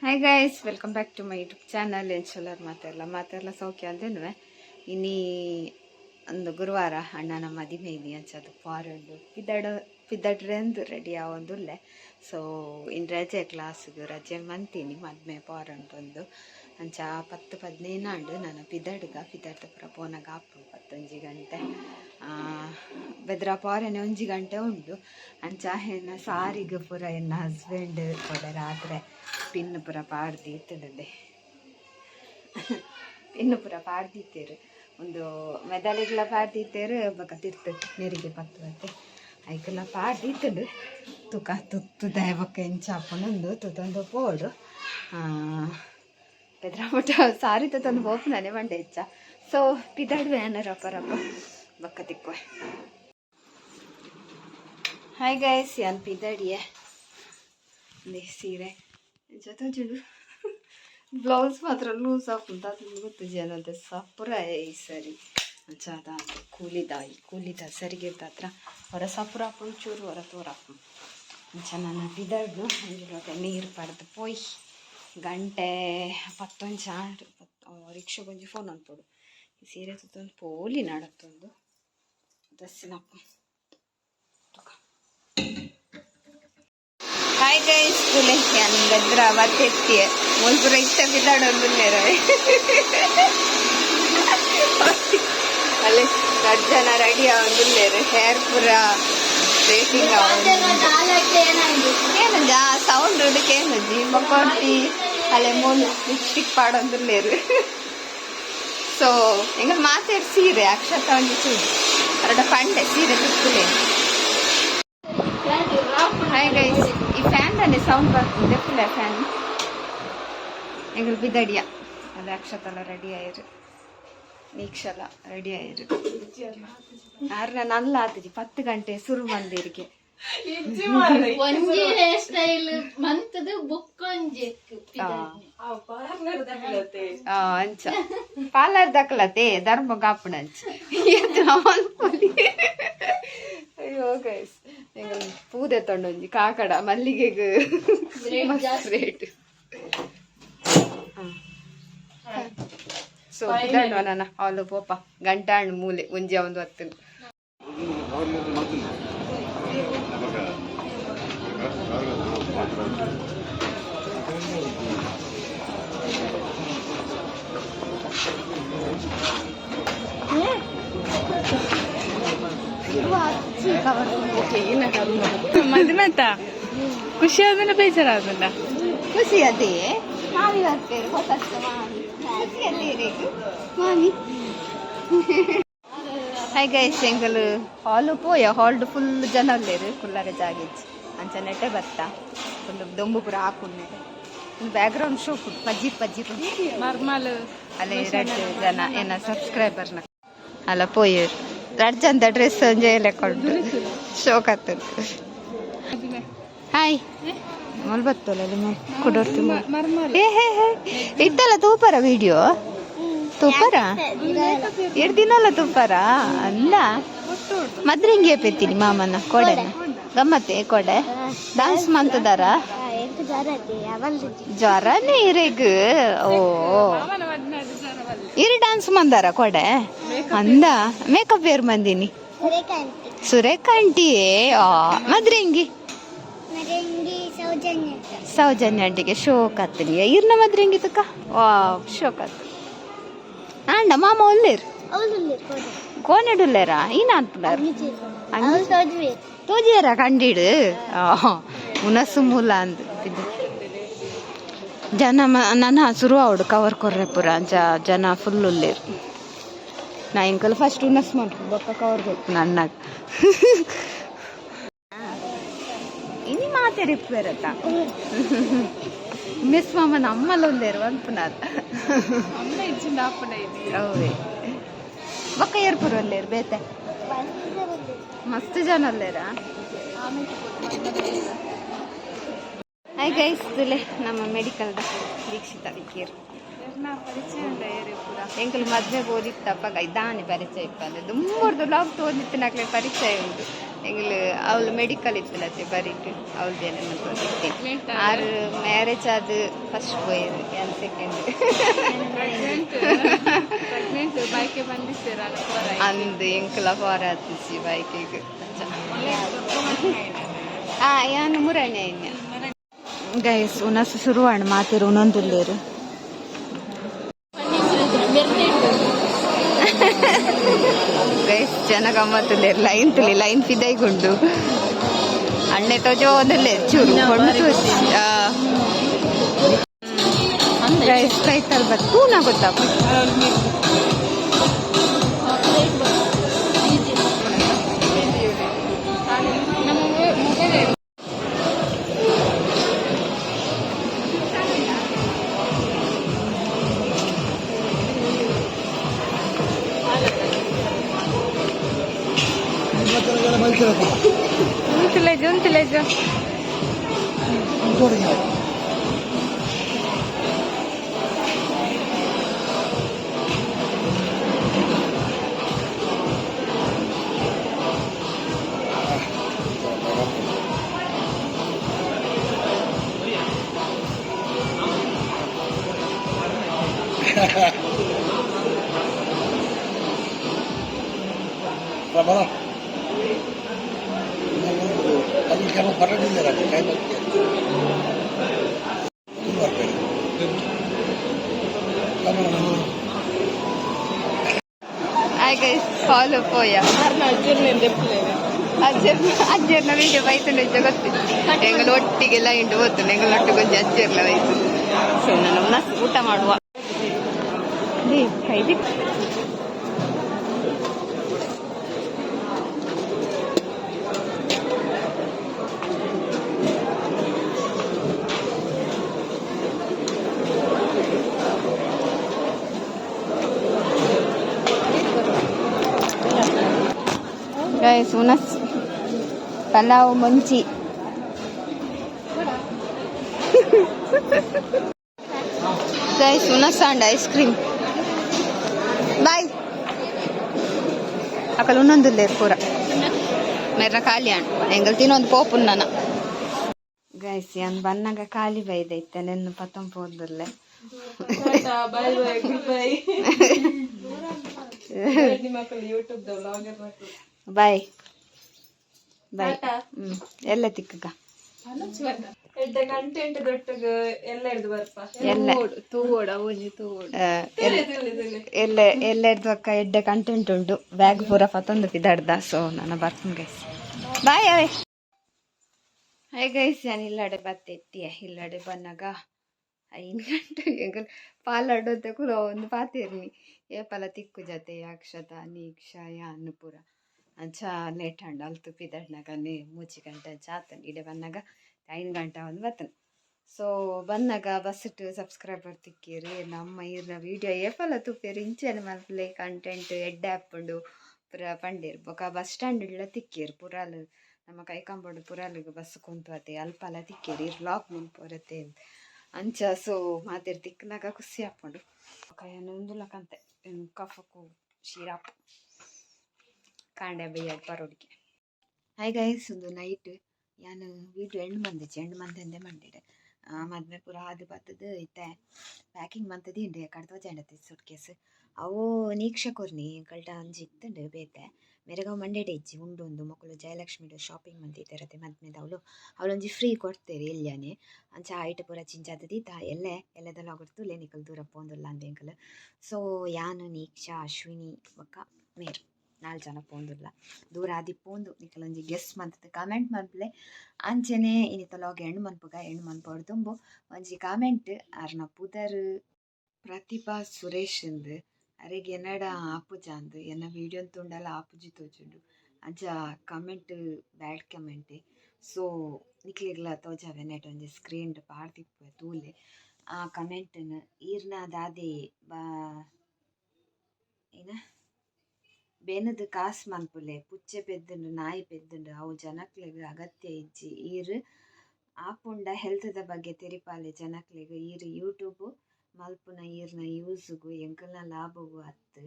Hi guys, welcome back to my YouTube channel. ಏನು ಚಲೋರ್ ಮಾತೆಲ್ಲ ಸೌಖ್ಯ ಅಂದೇನು ಇನ್ನೀ ಒಂದು ಗುರುವಾರ ಅಣ್ಣನ ಮದುವೆ ಇನಿ ಅಂಚದು ಫಾರೆಂಡು ಪಿದ್ದಡ್ರೆ ಅಂದು ರೆಡಿ ಆವೊಂದುಲ್ಲೆ. ಸೊ ಇನ್ನು ರಜೆ ಕ್ಲಾಸ್ಗೆ ರಜೆ ಮಂತೀನಿ ಮದ್ಮೆ ಫಾರೆಂಟ್ ಒಂದು ಅಂಚ 10-15 ನಾನು ಪಿದ್ದಡ್ದ ಪೂರ ಪೋನಾಗ ಆಪು 11 ಗಂಟೆ ಬೆದ್ರ ಪಾರೆನೆ 1 ಗಂಟೆ ಉಂಡು ಅಂಚ ಹೆನ್ನ ಸಾರಿಗೆ ಪೂರ ಎನ್ನ ಹಸ್ಬೆಂಡ್ ಕೊಡೆ ರಾತ್ರಿ ಪಿನ್ ಪೂರ ಪಾಡ್ದಿತ್ತಡೆ ಪಿನ್ ಪೂರ ಪಾಡ್ದಿತ್ತೇರು ಒಂದು ಮೆದಳಿಗೆಲ್ಲ ಪಾಡ್ದಿತ್ತೇರು ಬಕ್ಕ ತಿರ್ತು ನೀರಿಗೆ ಪತ್ತುವತ್ತೆ ಐಕೆಲ್ಲ ಪಾಡ್ದಿತ್ತಡು ತುಕ ತುತ್ತುದ ಬಕ್ಕ ಎಂಚಾಪನೊಂದು ತುತ್ತೊಂದು ಪೋಡು ಬೆದ್ರಾಮಟ ಸಾರಿ ತಂದು ಹೋಪು ನಾನೇ ಮಂಡೆ ಹೆಚ್ಚ. ಸೊ ಪಿದಾಡುವೆ ರಪ್ಪ ಬಕ್ಕ ತಿಕ್ಕುವೆ. ಹಾಯ್ ಗೈಸ್, ಯಾನ್ ಪಿದಾಡಿಯೇ ಸೀರೆ ಜೊತೆ ಜುಡು ಬ್ಲೌಸ್ ಮಾತ್ರ ಲೂಸ್ ಹಾಕುಂತ ಅದು ಗೊತ್ತು ಜನತೆ ಸಪುರ ಈ ಸರಿ ಅದ ಕೂಲಿದ ಸರಿಗಿರ್ತ ಹತ್ರ ಹೊರ ಸಪುರ ಹಾಕೊಂಡು ಚೂರು ಹೊರ ತೋರಾಕು ನಾನು ಪಿದಾಡ್ನು ಅಂಜಿರೋದೆ ನೀರು ಪಡೆದು ಪೋಯ್ ಗಂಟೆ 11 ರಿಕ್ಷಾ ಕೊಂಚಿ ಫೋನ್ ಅನ್ಪೋಡು ಈ ಸೀರೆ ತುತ್ತೊಂದು ಪೋಲಿ ನಾಡತ್ತೊಂದು ದಸ್ಸಿನಪ್ಪ. ಹಾಯ್ ಗೈಸ್, ತುಲೆ ಗದ್ರ ಅವತ್ತೆತ್ತಿಯ ಮುಲ್ಪುರ ಇಷ್ಟ ಬಿದ್ದಾಡೊಂದುಲ್ಲೇರ ಅಲ್ಲಿ 10 ಜನ ರೆಡಿ ಆವೊಂದುಲ್ಲೇರು ಹೇರ್ ಪೂರ ರೇಟಿಂಗ್ ಏನು ಜಾ ಸೌಂಡ್ ಹುಡುಕೇನು ಜಿ ಮಕ್ಕೊಟ್ಟಿ ಅಲ್ಲೇ ಮೂಲು ಲಿಪ್ಸ್ಟಿಕ್ ಪಾಡೊಂದುಲ್ಲೇರು. ಸೊ ಎಂಗಲ್ ಮಾತಾಡಿ ಸೀರೆ ಅಕ್ಷತ ಒಂದು ಚೂರು ಅರಡ ಪಂಡೆ ಸೀರೆ ತುತ್ತಲೇ. ಹಾಯ್ ಗೈಸ್, ಈ ಫ್ಯಾನ್ ತಾನೆ ಸೌಂಡ್ ಬರ್ತದೆ ಫುಲ್ಲ ಫ್ಯಾನ್ ಎಂಗಲ್ ಬಿದಡಿಯ ಅದು ಅಕ್ಷತೆಲ್ಲ ರೆಡಿ ಆಯಿರು ನೀಕ್ಷಲ ರೆಡಿ ಆಯಿರು ಆರು ನಲ್ಲ ಆತಿಜಿ 10 ಗಂಟೆ ಶುರು ಮಂದಿರಿಗೆ ಅಂಚ ಪಾರ್ಲರ್ ದಕ್ಲತೆ ಧರ್ಮ ಕಾಪುಣ ಅಂಚ ಅಯ್ಯೋ ಗೈಸ್ ಎಂಗಲ್ ಪೂದೆ ತೊಂಡೊಂಜಿ ಕಾಕಡ ಮಲ್ಲಿಗೆಗ್ ರೇಟ್. ಸೊ ನನ್ನ ಹಾಲು ಪೋಪ ಗಂಟಾಣ್ ಮೂಲೆ ಒಂಜಿ ಒಂದು ಹತ್ತು ಮದ್ಮೆತ ಖುಷಿ ಆದ್ಮೇಲೆ ಬೇಜಾರ ಆದ್ಮೇಲೆ ಖುಷಿ ಅದೇ ಮಾವಿ ಬರ್ತಾರೆ ಮಾವಿ. ಹಾಯ್ ಗೈಸ್, ಎಂಗಲ್ ಹಾಲು ಪೋಯ ಹಾಲ್ಡ್ ಫುಲ್ ಜನ ಅಲ್ಲೇರು ಕುಲ್ಲರೆ ಜಾಗಿಜ್ ಅಂಚ ನೆಟ್ಟೆ ಬರ್ತಾ ಫುಲ್ ದೊಂಬು ಪೂರ ಹಾಕೊಂಡೆ ಬ್ಯಾಕ್ಗ್ರೌಂಡ್ ಶೋ ಫುಡ್ ಪಜ್ಜಿ ನಾರ್ಮಲ್ ಅಲ್ಲೇ 2 ಜನ ಏನ ಸಬ್ಸ್ಕ್ರೈಬರ್ನ ಅಲ್ಲ ಪೋಯರು 2 ಜನದ ಡ್ರೆಸ್ ಒಂಜೆ ಕೊಂಡು ಶೋಕತ್ತು. ಹಾಯ್ ಮೊಲ್ ಬತ್ತಲ್ಲ ಕೊಡೋರ್ತಿ ಇತ್ತಲ್ಲ ತೂಪರ ವಿಡಿಯೋ ತೂಪರ 2 ದಿನಲ್ಲ ತೂಪರ ಅಂದ ಮದ್ರಿಂಗೆ ಪೆತ್ತೀನಿ ಮಾಮನ ಕೊಡೆ ಗಮ್ಮತ್ತೆ ಕೊಡೆ ಡಾನ್ಸ್ ಮಂತದಾರ ಜ್ವರನೇ ಇರೆಗ್ ಓ ಇರಿ ಡಾನ್ಸ್ ಮಂದಾರ ಕೊಡೆ ಅಂದ ಮೇಕಪ್ ವೇರ್ ಮಂದಿನಿ ಸುರೇಖಾಂಟಿಯೇ ಮದ್ರಿಂಗಿ ಸೌಜನ್ಯ ಆಂಟಿಗೆ ಶೋಕ್ ಹತ್ತನಿಯ ಇರ್ನ ಮದ್ರಿಂಗಿ ತುಕ ವಾ ಶೋಕ್ ಹತ್ತು ಅಂಡ ಮಾಮ ಒಲ್ಲೇರು ಕೋನೆಡುಲ್ಲೇರ ಈನ ಅನ್ಪುಲಾರ ತೋಜಿಯರ ಕಂಡಿಡು ಉನಸು ಮೂಲ ಅಂದ್ ಜನ ನನ್ನ ಶುರು ಅವಡು ಕವರ್ ಕೊರ್ರೆ ಪುರ ಅಂಚ ಜನ ಫುಲ್ ಉಲ್ಲೇರು. ನಾ ಇಂಕಲ್ ಫಸ್ಟ್ ಉನಸ್ ಮಾಡ್ಕೊ ಬೊಕ್ಕ ಕವರ್ ಕೊಟ್ಟು ನನ್ನಾಗ ಇನಿ ಮಾತಾಡಿಪ್ಪೇರತ್ತ ಮಿಸ್ ಮಾಮನ ಅಮ್ಮಲ್ಲ ಒಂದೇರು ಅನ್ಪುನಾರ ಹೌದೇ ಬೊಕ್ಕ ಏರ್ಪುರ ಅಲ್ಲೇರು ಬೇತೆ ಮಸ್ತ್ ಜನ ಅಲ್ಲೇರ. ಹಾಯ್ ಗೈಸ್, ತುಲೆ ನಮ್ಮ ಮೆಡಿಕಲ್ದ ದೀಕ್ಷಿತ ಇಕ್ಕೇರು ಎಂಕಲ್ ಮದ್ವೆ ಓದಿತ್ತಪ್ಪ ದಾನೆ ಪರಿಚಯ ಇಪ್ಪಂದೆ ದುಮ್ಮೂರ್ದು ಲಾಗ್ ತೋದಿತ್ತಿನಾಗ್ಲೇ ಪರಿಚಯ ಉಂಟು எங்களுக்கு அவள் மெடிக்கல் இத்துலத்தை பறிட்டு அவள் என்ன தோத்திட்டேன் ஆறு மேரேஜ் அது ஃபர்ஸ்ட் போயிரு என் செகண்ட் அந்த எங்கெல்லாம் போராத்துச்சு பைக்கு ಯಾನು ಮುರಣ್ಯ ಇನ್ಯ ಗೈಸ್ ಉನಸು ಶುರುವಾಣ ಮಾತಿರು ಉನೊಂದುಲ್ಲೇರು ಗೈಸ್ ಜನ ಗಮ್ಮತ್ತುಲ್ಲೇರು ಲೈನ್ ಫಿದೈಗುಂಡು ಅಣ್ಣೆ ತೋಜೋ ಓದಲ್ಲೇರು ಚೂರು ಕೊಂಡು ಗೈಸ್ ಕೈತಲ್ ಬತ್ತು ನಾ ಗೊತ್ತಪ್ಪ untilejo Ramadan. Lagi kamu pada di daerah kayak begitu. Luar biasa. Hi guys, follow poya. ಅಜ್ಜರ್ನ ವಿಡಿಯೋ ಬೈತುಂಡು ಗೊತ್ತಿತ್ತು ಎಂಗಲ್ ಒಟ್ಟಿಗೆಲ್ಲ ಇಂಟು ಗೊತ್ತು ಎಂಗಲೊಟ್ಟು ಕೊಂಚ ಅಜ್ಜರ್ಲ ಬೈತು ಸೊ ನಾನು ಮಸ್ತ್ ಊಟ ಮಾಡುವ ಕೈದಿ guys unas palau munci guys unas and ice cream bye akal unnondulleru pura merra kaliyan engal tinondu popunnana guys yan bannaga kali baydaitte nennu patam podulle bye bye goodbye ನಿಮ್ಮಕ್ಕಳು YouTube vlogger bye bye ಎಲ್ಲ ತಿಕ್ಕಗ ಎಡ್ಡ content ದೊಟ್ಟಗ ಎಲ್ಲ ಹಿಡಿದು ಬರ್ಪ ಎಲ್ಲ ತೂಗೋಡ ಒಂಜಿ ತೂಗೋಡ ಎಲ್ಲ ಹಿಡ್ದು ಅಕ್ಕ ಎಡ್ಡೆ ಕಂಟೆಂಟ್ ಉಂಟು ಬ್ಯಾಗ್ ಪೂರ ಪತ್ತೊಂದು ಪಿದಾಡ್ದ ಸೊ ನಾನು ಬರ್ತೀನಿ ಗೈಸ್ ಬಾಯ್ ಅವೇ ಹಾಯ್ ಗೈಸ್ ನಾನು ಇಲ್ಲಡೆ ಬತ್ತೆತ್ತಿಯ ಇಲ್ಲಡೆ ಬಂದಾಗ 5 ಗಂಟೆ ಎಂಗಲ್ ಪಾಲಾಡೋದೆ ಕೂಡ ಒಂದು ಪಾತಿರ್ನಿ ಏಪಲ ತಿಕ್ಕು ಜತೆ ಅಕ್ಷತ ನೀಕ್ಷಯ ಅನ್ನಪುರ ಅಂಚ ಲೇಟ್ ಹಂಡ ಅಲ್ತು ಪಿದಡ್ನಾಗ ಮೂಚಿ ಗಂಟೆ ಚಾತನ್ ಇಡೆ ಬಂದಾಗ 5 ಗಂಟೆ ಒಂದು ಬತ್ತನ ಸೊ ಬಂದಾಗ ಬಸ್ಸಟ್ಟು ಸಬ್ಸ್ಕ್ರೈಬರ್ ತಿಕ್ಕೇರಿ ನಮ್ಮ ಇರ್ನ ವೀಡಿಯೋ ಏಪಲ ತುಪ್ಪೇರಿ ಇಂಚೆನ ಮಲ್ಪಲೆ ಕಂಟೆಂಟ್ ಎಡ್ಡೆ ಹಾಕೊಂಡು ಪುರ ಪಂಡೇರು ಬೊಕ ಬಸ್ ಸ್ಟ್ಯಾಂಡ್ ಇಲ್ಲ ತಿಕ್ಕೇರು ಪುರಾಲು ನಮ್ಮ ಕೈಕಂಬಡು ಪುರಾಲಿಗೆ ಬಸ್ ಕುಂತುವತ್ತೆ ಅಲ್ಪಲ ತಿಕ್ಕೇರಿ ವ್ಲಾಗ್ ಮುಂಪೊರತ್ತೆ ಅಂಚ ಸೊ ಮಾತಿರ್ ತಿಕ್ಕನಾಗ ಖುಷಿ ಹಾಕೊಂಡು ಕೈಯನ್ನು ಉಂದುಲಕಂತೆ ಕಫಕು ಶೀರಾಪ್ ಕಾಂಡೆ ಬೇಯಡ್ ಪರೋಡಿಗೆ ಹಾಯ್ ಗೈಸ್ ಒಂದು ನೈಟ್ ನಾನು ವೀಡಿಯೋ ಎಂಡ್ ಮಂದಿಂದೆ ಮಂಡಿಡೆ ಮದ್ವೆ ಪೂರ ಅದು ಬತ್ತದು ಐತೆ ಪ್ಯಾಕಿಂಗ್ ಮಂತದಿ ಇಂಡೆ ಕಡ್ತವ ಜಂಡತಿ ಸೂಟ್ ಕೇಸ್ ಅವು ನೀಕ್ಷ ಕೊರ್ನಿ ಕಲ್ಟ ಅಂಜಿ ಇತ್ತಂಡು ಬೇತೆ ಮೇರೆಗಾವ್ ಮಂಡೇಡೆ ಇಜ್ಜಿ ಉಂಡೊಂದು ಮಕ್ಕಳು ಜಯಲಕ್ಷ್ಮಿ ಶಾಪಿಂಗ್ ಮಂತಿದ್ದಾರತ್ತೆ ಮದ್ಮೇದ ಅವಳೊಂಜಿ ಫ್ರೀ ಕೊಡ್ತೇರಿ ಎಲ್ಲಿಯಾನೆ ಅಂಚ ಐಟ್ ಪೂರ ಚಿಂಚಾದ ದೀತ ಎಲ್ಲದೆಲ್ಲ ಹೊಡ್ತು ಲೇನಿಕಲ್ ದೂರ ಪೋಂದುಲ್ಲ ಅಂದೇಂಕಲ್ ಸೊ ಯಾನು ನೀಕ್ಷಾ ಅಶ್ವಿನಿ ಬೊಕ್ಕ ಮೇರು 4 ಜನ ಪೋಂದುಲ್ಲ ದೂರ ಆದಿ ಪೋಂದು ನಿಕಲೊಂಜಿ ಗೆಸ್ ಮಂತದ ಕಾಮೆಂಟ್ ಮನ್ಪಲೆ ಅಂಚನೆ ಇನ್ನಿತ ಲಾಗ್ ಎಂಡ್ ಮನ್ಪೊಡು ತುಂಬು ಒಂಜಿ ಕಾಮೆಂಟ್ ಅರ್ನ ಪುದರ್ ಪ್ರತಿಭಾ ಸುರೇಶ್ ಅಂದು ಅರೆಗೆ ಎನ್ನಡ ಆಪುಜಾಂದು ಎನ್ನ ವಿಡಿಯೋ ತುಂಡಲ ಆಪುಜಿ ತೋಜುಂಡು ಅಂಚ ಕಮೆಂಟ್ ಬ್ಯಾಡ್ ಕಮೆಂಟ್ ಸೊ ನಿಕ್ಲಿಗ್ಲ ತೋಜಾವೆ ನೆಟ್ ಒಂಜಿ ಸ್ಕ್ರೀನ್ ಪಾಡ್ದಿಪ್ಪು ತೂಲೆ ಆ ಕಮೆಂಟ್ನ ಈರ್ನ ದಾದೆ ಏನ ಬೇನದು ಕಾಸ್ ಮನ್ಪುಲೆ ಪುಚ್ಚೆ ಪೆದ್ದುಂಡು ನಾಯಿ ಪೆದ್ದುಂಡು ಅವು ಜನಕ್ಲೆಗ್ ಅಗತ್ಯ ಇಜ್ಜಿ ಈರು ಆಪುಂಡ ಹೆಲ್ತ್ದ ಬಗ್ಗೆ ತೆರಿಪಾಲೆ ಜನಕ್ಲೆಗ್ ಈರು ಯೂಟ್ಯೂಬ್ ಮಲ್ಪುನ ಈರ್ನ ಯೂಸ್ಗೂ ಎಂಕಲ್ನ ಲಾಭಗೂ ಅತ್ತು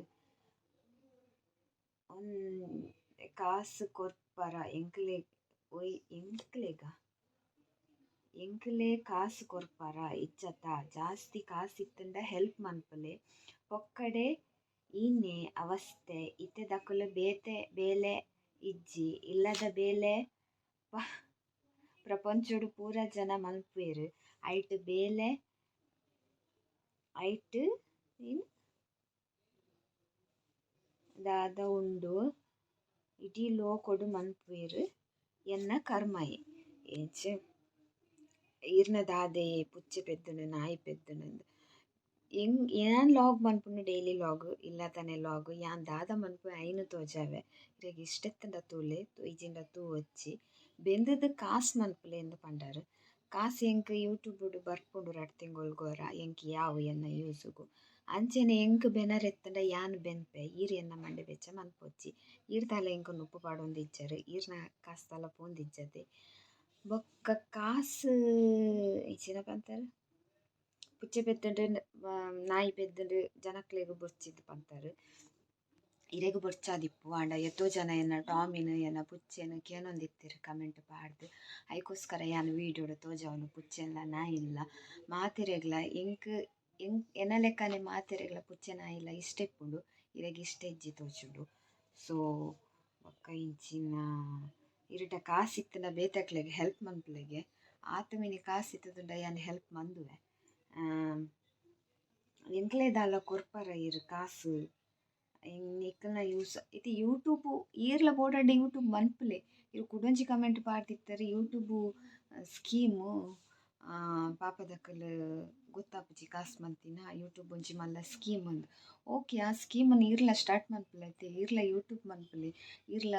ಕಾಸು ಕೊರ್ಪರ ಎಂಕ್ಲೆ ಒಯ್ ಎಂಕ್ಲೆ ಕಾಸು ಕೊರ್ಪರ ಇಚ್ಚತ ಜಾಸ್ತಿ ಕಾಸಿತ್ತಂಡ ಹೆಲ್ಪ್ ಮನ್ಪಲೆ ಪೊಕ್ಕಡೆ ಈನೆ ಅವಸ್ಥೆ ಇತ್ತೆ ದಕ್ಕಲು ಬೇಲೆ ಇಜ್ಜಿ ಇಲ್ಲದ ಬೇಲೆ ಪ್ರಪಂಚಡು ಪೂರ ಜನ ಮಲ್ಪುವೆರ್ ಐಟ್ ಬೇಲೆ ಐಟ್ ದಾದ ಉಂಡು ಇಡೀ ಲೋಕೊಡು ಮನ್ಪುವೆರ್ ಎನ್ನ ಕರ್ಮಯೆ ಏಚ ಈರ್ನ ದಾದೆ ಪುಚ್ಚೆ ಪೆದ್ದುಂಡು ನಾಯಿ ಪೆದ್ದುಂಡು ಯಾನ್ ಲಾಗ್ ಮನ್ಪುಂಡು ಡೈಲಿ ಲಾಗ್ ಇಲ್ಲತನೆ ಲಾಗ್ ಯಾನ್ ದಾದ ಮನ್ಪು ಐನು ತೋಜಾವೆ ಇರೆಗ್ ಇಷ್ಟೆತ್ತಂಡ ತೂಲೆ ಇಜಿಂಡ ತೂ వచ్చి ಬೆಂದದ ಕಾಸು ಮನ್ಪುಲೆ ಎಂದು ಪಂಡಾರು ಕಾಸು ಎಂಕ್ ಯೂಟ್ಯೂಬ್ಡು ಬರ್ಪುಂಡು ರಡ್ ತಿಂಗೊಳ್ಗೋರ ಎಂಕ್ ಯಾವು ಎನ್ನ ಯೂಸುಗು ಅಂಚೆನೆ ಎಂಕ್ ಬೆನರೆತ್ತಂಡ ಯಾನ್ ಬೆನ್ಪೆ ಈರ್ ಎನ್ನ ಮಂಡೆ ಬೆಚ್ಚ ಮನ್ಪೊಚ್ಚಿ ಈರ್ ತಲೆ ಎಂಕ್ ಉಪ್ಪು ಪಾಡೊಂದು ಇಜ್ಜರು ಈರ್ನ ಕಾಸು ತಲ ಪೋಂದಿಜ್ಜದೆ ಬೊಕ್ಕ ಕಾಸು ಇಚ್ಚಿನ ಪಂತಾರೆ ಪುಚ್ಚೆ ಪೆದ್ದುಂಡು ನಾಯಿ ಪೆದ್ದುಂಡು ಜನಕ್ಲೆಗ್ ಬೊರ್ಚಿದ್ ಪಂತಾರೆ ಇರೆಗ್ ಬೊರ್ಚಾದಿಪ್ಪು ಆಂಡ ಎತ್ತೋ ಜನ ಎನ್ನ ಟಾಮಿನ್ ಎನ್ನ ಪುಚ್ಚೆನ್ ಕೇನೊಂದಿತ್ತಿರು ಕಮೆಂಟ್ ಪಾಡ್ದು ಐಕೋಸ್ಕರ ಯಾನ್ ವೀಡಿಯೋಡು ತೋಜಾವನು ಪುಚ್ಚೆನ್ಲ ನಾಯಿಲ್ಲ ಮಾತೆರೆಗ್ಲ ಎಂಕ್ ಎನ್ನ ಲೆಕ್ಕನೆ ಮಾತೆರೆಗ್ಲ ಪುಚ್ಚೆ ನಾಯಿಲ್ಲ ಇಷ್ಟೆಪ್ಪುಂಡು ಇರೆಗ್ ಇಷ್ಟ ಇಜ್ಜಿ ತೋಜುಂಡು ಸೊ ಬೊಕ್ಕ ಇಂಚಿನ ಇರುಟ ಕಾಸಿತ್ತಂಡ ಬೇತಕ್ಲೆಗ್ ಹೆಲ್ಪ್ ಮನ್ಪುಲೆಗೆ ಆತ ಮಿನಿ ಕಾಸಿತ್ತದುಂಡ ಯಾನ್ ಹೆಲ್ಪ್ ಮಂದುವೆ ಎಂಕ್ಲೆದಾಲ ಕೊರ್ಪರ ಇರು ಕಾಸು ನಿಕ್ಕಲ್ನ ಯೂಸ್ ಇದು ಯೂಟ್ಯೂಬು ಈರ್ಲ ಬೋಡಾಂಡ ಯೂಟ್ಯೂಬ್ ಮನ್ಪುಲೆ ಇರು ಕುಡೊಂಜಿ ಕಮೆಂಟ್ ಪಾಡ್ದಿತ್ತಾರೆ ಯೂಟ್ಯೂಬು ಸ್ಕೀಮು ಪಾಪದಕ್ಕಲು ಗೊತ್ತಾಪುಜಿ ಕಾಸು ಮಂತಿನ ಯೂಟ್ಯೂಬ್ ಒಂಜಿ ಮಲ್ಲ ಸ್ಕೀಮ್ ಒಂದು ಓಕೆ ಆ ಸ್ಕೀಮನ್ನು ಈರ್ಲ ಸ್ಟಾರ್ಟ್ ಮನ್ಪುಲೆ ಐತೆ ಈರ್ಲ ಯೂಟ್ಯೂಬ್ ಮನ್ಪುಲೆ ಈರ್ಲ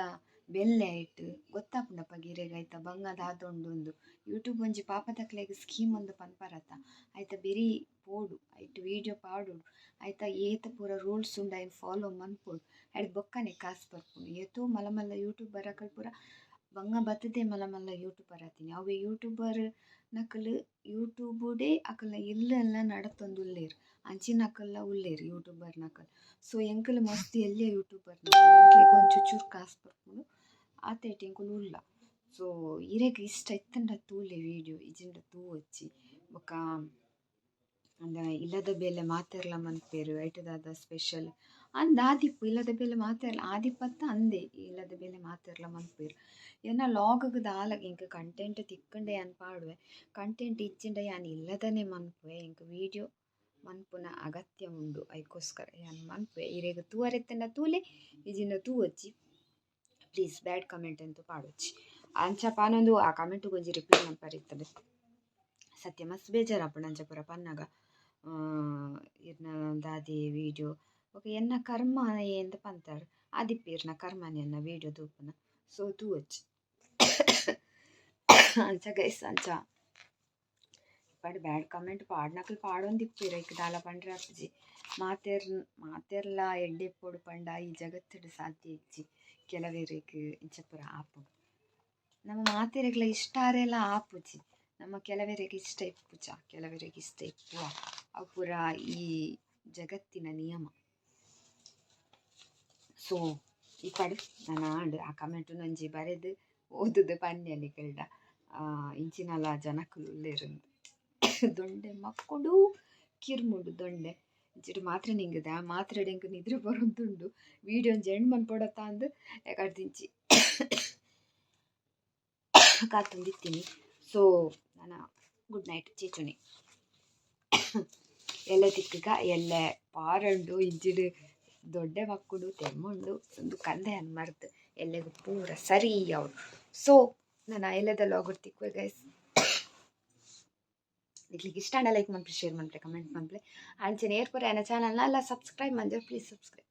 ಬೆಲ್ಲೆ ಆಯ್ತು ಗೊತ್ತಾಪುಂಡಪ್ಪ ಗಿರೆಗಾಯ್ತ ಬಂಗ ದಾದೊಂಡು ಯೂಟ್ಯೂಬ್ ಒಂಜಿ ಪಾಪದಕ್ಲೆಗ್ ಸ್ಕೀಮ್ ಒಂದು ಪನ್ಪರತ ಆಯ್ತ ಬೆರಿ ಪೋಡು ಐಟ್ ವೀಡಿಯೋ ಪಾಡೋಡು ಆಯ್ತ ಏತ ಪೂರ ರೂಲ್ಸ್ ಉಂಡು ಐನ್ ಫಾಲೋ ಮನ್ಪೋಡು ಐಟ್ ಬೊಕ್ಕನೆ ಕಾಸು ಬರ್ಪುಂಡು ಏತೋ ಮಲ್ಲ ಮಲ್ಲ ಯೂಟ್ಯೂಬರ್ ಅಕಲ್ ಪೂರ ಬಂಗ ಬತ್ತದೇ ಮಲ್ಲ ಮಲ್ಲ ಯೂಟ್ಯೂಬರ್ ಆತೀನಿ ಅವೇ ಯೂಟ್ಯೂಬರ್ ನಕಲು ಯೂಟ್ಯೂಬುಡೇ ಅಕಲ್ನ ಇಲ್ಲೆಲ್ಲ ನಡತೊಂದುಲ್ಲೇರು ಅಂಚಿನ ಅಕಲ್ನ ಉಲ್ಲೇರು ಯೂಟ್ಯೂಬರ್ ನಕಲ್ ಸೊ ಎಂಕಲ್ ಮಸ್ತ್ ಎಲ್ಲೇ ಯೂಟ್ಯೂಬರ್ ಎಂಕ್ಲೆಗ್ ಒಂಚೂರು ಕಾಸು ಬರ್ಪುಂಡು ಆತೈಟ್ ಎಂಕುಲು ಉಲ್ಲ ಸೊ ಇರೆಗ್ ಇಷ್ಟ ಇತ್ತಂಡ ತೂಲೆ ವೀಡಿಯೋ ಇಜಿಂಡ ತೂ వచ్చి ಬೊಕ ಅಂದ ಇಲ್ಲದ ಬೇಲೆ ಮಾತೆರ್ಲ ಮನ್ಪೇರು ಐಟದಾದ ಸ್ಪೆಷಲ್ ಅಂದ ಆದಿಪ್ಪು ಇಲ್ಲದ ಬೇಲೆ ಮಾತೆರ್ಲ ಆದಿಪ್ಪತ್ತ ಅಂದೆ ಇಲ್ಲದ ಬೇಲೆ ಮಾತೆರ್ಲ ಮನ್ಪೇರು ಎನ್ನ ಲಾಗ್ಗ್ ದಾಲ ಎಂಕ್ ಕಂಟೆಂಟ್ ತಿಕ್ಕಂಡೆ ಯಾನ್ ಪಾಡುವೆ ಕಂಟೆಂಟ್ ಇಜ್ಜಿಂಡ ಯಾನ್ ಇಲ್ಲದನೆ ಮನ್ಪುವೆ ಎಂಕ್ ವೀಡಿಯೋ ಮನ್ಪುನ ಅಗತ್ಯ ಉಂಡು ಐಕೋಸ್ಕರ ಯಾನ್ ಮನ್ಪುವೆ ಇರೆಗ್ ತೂವರೆತ್ತಂಡ ತೂಲೆ ಇಜಿಂಡ ತೂ వచ్చి ಪ್ಲೀಸ್ ಬ್ಯಾಡ್ ಕಮೆಂಟ್ ಅಂತೂ ಪಾಡೊಚ್ಚಿ ಅಂಚ ಪಾನೊಂದು ಆ ಕಮೆಂಟ್ ಗೊಂಜಿ ರಿಪ್ಲೈ ಮನ್ಪರಿತ್ತದೆ ಸತ್ಯ ಮಸ್ತ್ ಬೇಜಾರಾಪುಂಡು ಅಂಚ ಪೂರ ಪನ್ನಗ ಇರ್ನ ದಾದಿ ವೀಡಿಯೋ ಓಕೆ ಎನ್ನ ಕರ್ಮ ಎಂತ ಪಂತಾರೆ ಆದಿಪ್ಪೇರ್ನ ಕರ್ಮನೆ ಎನ್ನ ವೀಡಿಯೋ ತೂಪುನ ಸೊ ತೂ వచ్చి ಅಂಚ ಗೈಸ್ ಅಂಚ ಪಡ್ ಬ್ಯಾಡ್ ಕಮೆಂಟ್ ಪಾಡ್ನಕಲ್ ಪಾಡೊಂದಿಪ್ಪೇರ ಇಕ್ ದಾಲ ಪಂಡ್ರೆ ಅಪ್ಪುಜಿ ಮಾತೆರ್ಲ ಎಡ್ಡೆಪ್ಪೊಡು ಪಂಡ ಈ ಜಗತ್ತಡು ಸಾಧ್ಯ ಇಜ್ಜಿ ಕೆಲವೆರೆಗ್ ಇಂಚ ಪೂರ ಆಪುಂಡು ನಮ್ಮ ಮಾತೆರೆಗ್ಲ ಇಷ್ಟಾರೆಲ್ಲ ಆಪುಜಿ ನಮ್ಮ ಕೆಲವೆರೆಗೆ ಇಷ್ಟ ಇಪ್ಪುಜ ಕೆಲವೆರೆಗೆ ಇಷ್ಟ ಇಪ್ಪುವ ಅವು ಪೂರ ಈ ಜಗತ್ತಿನ ನಿಯಮ ಸೊ ಈ ಪಡ್ ನಾನು ಆಂಡ್ ಆ ಕಮೆಂಟು ನಂಜಿ ಬರೆದು ಓದುದು ಪನ್ಯಲಿ ಕೆಲ್ಡ ಇಂಚಿನಲ ಜನಕ್ಕಲು ಉಲ್ಲೇರುಂದು ದೊಂಡೆ ಮಕ್ಕಳು ಕಿರ್ಮುಂಡು ದೊಂಡೆ ಇಂಚಿಟ್ಟು ಮಾತ್ರೆ ನಿಂಗದ ಮಾತ್ರೆ ಎಂಕ್ ನಿದ್ರೆ ಬರೋದುಂಡು ವೀಡಿಯೋ ಎಂಡ್ ಮನ್ಪೊಡತ್ತ ಅಂದು ಯಾಕಡ್ದಿಂಚಿ ಕಾತೊಂದಿತ್ತೀನಿ ಸೊ ನಾನು ಗುಡ್ ನೈಟ್ ಚೀಚುನಿ ಎಲ್ಲ ತಿಕ್ಕಗ ಎಲ್ಲೆ ಪಾರಂಡು ಇಂಚಿಡು ದೊಡ್ಡೆ ಮಕ್ಕಳು ತೆಮ್ಮುಂಡು ಒಂದು ಕಂದೆ ಅನ್ಮರ್ದು ಎಲ್ಲೆಗೂ ಪೂರ ಸರಿ ಅವಳು ಸೊ ನಾನು ಎಲ್ಲದಲ್ಲ ಹೋಗೋದು ತಿಕ್ಕುವೆ ಗೈಸ್ ಇಟ್ಲಿಕ್ಕೆ ಇಷ್ಟ ಲೈಕ್ ಮನ್ಪೆ ಶೇರ್ ಮನ್ಪೆ ಕಮೆಂಟ್ ಮನ್ಪೆ ಅಂಚನೆ ಏರ್ಪುರ ನನ್ನ ಚಾನಲ್ನ ಎಲ್ಲ ಸಬ್ಸ್ಕ್ರೈಬ್ ಮಂಜರ್ ಪ್ಲೀಸ್ ಸಬ್ಸ್ಕ್ರೈಬ್